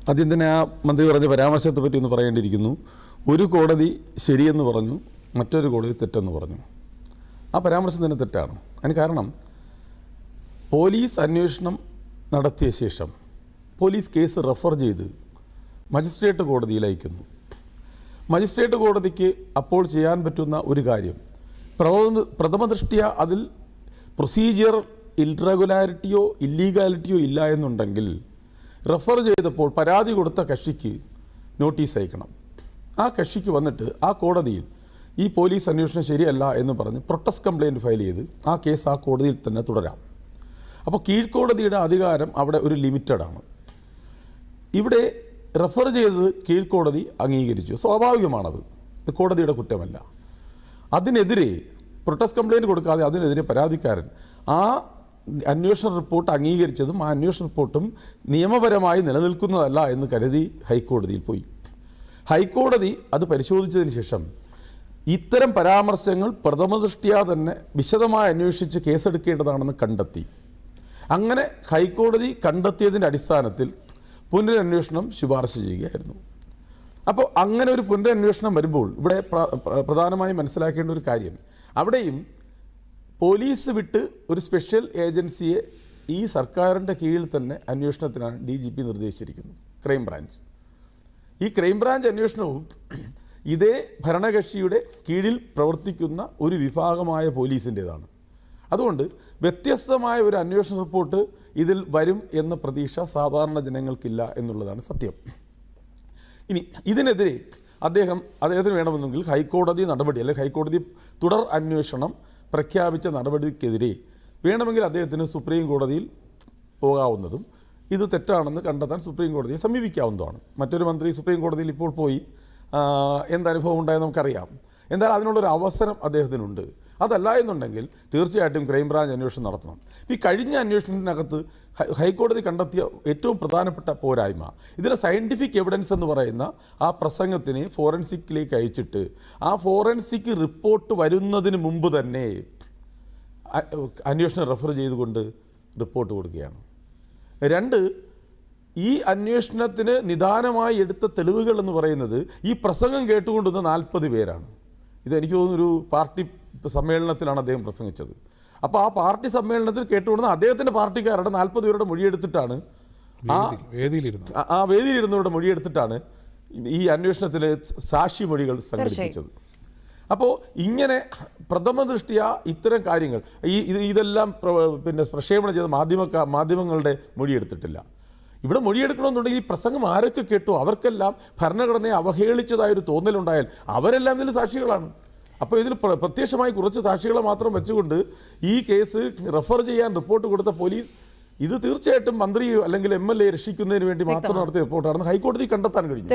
ആദ്യം തന്നെ ആ മന്ത്രി പറഞ്ഞ പരാമർശത്തെ പറ്റി ഒന്ന് പറയേണ്ടിയിരിക്കുന്നു. ഒരു കോടതി ശരിയെന്ന് പറഞ്ഞു, മറ്റൊരു കോടതി തെറ്റെന്ന് പറഞ്ഞു. ആ പരാമർശം തന്നെ തെറ്റാണ്. അതിന് കാരണം പോലീസ് അന്വേഷണം നടത്തിയ ശേഷം പോലീസ് കേസ് റെഫർ ചെയ്ത് മജിസ്ട്രേറ്റ് കോടതിയിൽ അയക്കുന്നു. മജിസ്ട്രേറ്റ് കോടതിക്ക് അപ്പോൾ ചെയ്യാൻ പറ്റുന്ന ഒരു കാര്യം, പ്രഥമദൃഷ്ട്യാ അതിൽ പ്രൊസീജിയർ ഇറഗുലാരിറ്റിയോ ഇല്ലീഗാലിറ്റിയോ ഇല്ല എന്നുണ്ടെങ്കിൽ റെഫർ ചെയ്തപ്പോൾ പരാതി കൊടുത്ത കക്ഷിക്ക് നോട്ടീസ് അയക്കണം. ആ കക്ഷിക്ക് വന്നിട്ട് ആ കോടതിയിൽ ഈ പോലീസ് അന്വേഷണം ശരിയല്ല എന്ന് പറഞ്ഞ് പ്രൊട്ടസ്റ്റ് കംപ്ലയിൻറ്റ് ഫയൽ ചെയ്ത് ആ കേസ് ആ കോടതിയിൽ തന്നെ തുടരാം. അപ്പോൾ കീഴ്ക്കോടതിയുടെ അധികാരം അവിടെ ഒരു ലിമിറ്റഡാണ്. ഇവിടെ റെഫർ ചെയ്തത് കീഴ്ക്കോടതി അംഗീകരിച്ചു, സ്വാഭാവികമാണത്, കോടതിയുടെ കുറ്റമല്ല. അതിനെതിരെ പ്രൊട്ടസ്റ്റ് കംപ്ലയിൻറ്റ് കൊടുക്കാതെ അതിനെതിരെ പരാതിക്കാരൻ ആ അന്വേഷണ റിപ്പോർട്ട് അംഗീകരിച്ചതും ആ അന്വേഷണ റിപ്പോർട്ടും നിയമപരമായി നിലനിൽക്കുന്നതല്ല എന്ന് കരുതി ഹൈക്കോടതിയിൽ പോയി. ഹൈക്കോടതി അത് പരിശോധിച്ചതിന് ശേഷം ഇത്തരം പരാമർശങ്ങൾ പ്രഥമദൃഷ്ട്യാ തന്നെ വിശദമായി അന്വേഷിച്ച് കേസെടുക്കേണ്ടതാണെന്ന് കണ്ടെത്തി. അങ്ങനെ ഹൈക്കോടതി കണ്ടെത്തിയതിൻ്റെ അടിസ്ഥാനത്തിൽ പുനരന്വേഷണം ശുപാർശ ചെയ്യുകയായിരുന്നു. അപ്പോൾ അങ്ങനെ ഒരു പുനരന്വേഷണം വരുമ്പോൾ ഇവിടെ പ്രധാനമായും മനസ്സിലാക്കേണ്ട ഒരു കാര്യം, അവിടെയും പോലീസ് വിട്ട് ഒരു സ്പെഷ്യൽ ഏജൻസിയെ ഈ സർക്കാരിൻ്റെ കീഴിൽ തന്നെ അന്വേഷണത്തിനാണ് DGP നിർദ്ദേശിച്ചിരിക്കുന്നത്, ക്രൈംബ്രാഞ്ച്. ഈ ക്രൈംബ്രാഞ്ച് അന്വേഷണവും ഇതേ ഭരണകക്ഷിയുടെ കീഴിൽ പ്രവർത്തിക്കുന്ന ഒരു വിഭാഗമായ പോലീസിൻ്റേതാണ്. അതുകൊണ്ട് വ്യത്യസ്തമായ ഒരു അന്വേഷണ റിപ്പോർട്ട് ഇതിൽ വരും എന്ന പ്രതീക്ഷ സാധാരണ ജനങ്ങൾക്കില്ല എന്നുള്ളതാണ് സത്യം. ഇനി ഇതിനെതിരെ അദ്ദേഹത്തിന് വേണമെന്നെങ്കിൽ ഹൈക്കോടതി നടപടി അല്ലെങ്കിൽ ഹൈക്കോടതി തുടർ അന്വേഷണം പ്രഖ്യാപിച്ച നടപടിക്കെതിരെ വേണമെങ്കിൽ അദ്ദേഹത്തിന് സുപ്രീം കോടതിയിൽ പോകാവുന്നതും ഇത് തെറ്റാണെന്ന് കണ്ടെത്താൻ സുപ്രീം കോടതിയെ സമീപിക്കാവുന്നതാണ്. മറ്റൊരു മന്ത്രി സുപ്രീം കോടതിയിൽ ഇപ്പോൾ പോയി എന്തനുഭവം ഉണ്ടായെന്ന് നമുക്കറിയാം. എന്തായാലും അതിനുള്ളൊരു അവസരം അദ്ദേഹത്തിനുണ്ട്. അതല്ല എന്നുണ്ടെങ്കിൽ തീർച്ചയായിട്ടും ക്രൈംബ്രാഞ്ച് അന്വേഷണം നടത്തണം. ഈ കഴിഞ്ഞ അന്വേഷണത്തിനകത്ത് ഹൈക്കോടതി കണ്ടെത്തിയ ഏറ്റവും പ്രധാനപ്പെട്ട പോരായ്മ, ഇതിലെ സയൻറ്റിഫിക് എവിഡൻസ് എന്ന് പറയുന്ന ആ പ്രസംഗത്തിനെ ഫോറൻസിക്കിലേക്ക് അയച്ചിട്ട് ആ ഫോറൻസിക് റിപ്പോർട്ട് വരുന്നതിന് മുമ്പ് തന്നെ അന്വേഷണം റെഫർ ചെയ്തുകൊണ്ട് റിപ്പോർട്ട് കൊടുക്കുകയാണ്. രണ്ട്, ഈ അന്വേഷണത്തിന് നിദാനമായി എടുത്ത തെളിവുകൾ എന്ന് പറയുന്നത് ഈ പ്രസംഗം കേട്ടുകൊണ്ടുവന്ന 40 പേരാണ്. ഇതെനിക്ക് തോന്നുന്നൊരു പാർട്ടി സമ്മേളനത്തിലാണ് അദ്ദേഹം പ്രസംഗിച്ചത്. അപ്പോൾ ആ പാർട്ടി സമ്മേളനത്തിൽ കേട്ടുകൊണ്ടുവന്ന അദ്ദേഹത്തിൻ്റെ പാർട്ടിക്കാരുടെ 40 പേരുടെ മൊഴിയെടുത്തിട്ടാണ് ആ വേദിയിലിരുന്നവരുടെ മൊഴിയെടുത്തിട്ടാണ് ഈ അന്വേഷണത്തിലെ സാക്ഷി മൊഴികൾ സംഘടിപ്പിച്ചത്. അപ്പോൾ ഇങ്ങനെ പ്രഥമദൃഷ്ട്യാ ഇത്തരം കാര്യങ്ങൾ ഇതെല്ലാം പ്രക്ഷേപണം ചെയ്ത മാധ്യമങ്ങളുടെ മൊഴിയെടുത്തിട്ടില്ല. ഇവിടെ മൊഴിയെടുക്കണമെന്നുണ്ടെങ്കിൽ ഈ പ്രസംഗം ആരൊക്കെ കേട്ടോ അവർക്കെല്ലാം ഭരണഘടനയെ അവഹേളിച്ചതായൊരു തോന്നലുണ്ടായാൽ അവരെല്ലാം ഇതിൽ സാക്ഷികളാണ്. അപ്പോൾ ഇതിൽ പ്രത്യക്ഷമായി കുറച്ച് സാക്ഷികളെ മാത്രം വെച്ചുകൊണ്ട് ഈ കേസ് റെഫർ ചെയ്യാൻ റിപ്പോർട്ട് കൊടുത്ത പോലീസ് ഇത് തീർച്ചയായിട്ടും മന്ത്രിയോ അല്ലെങ്കിൽ MLA രക്ഷിക്കുന്നതിന് വേണ്ടി മാത്രം നടത്തിയ റിപ്പോർട്ടാണെന്ന് ഹൈക്കോടതി കണ്ടെത്താൻ കഴിഞ്ഞു.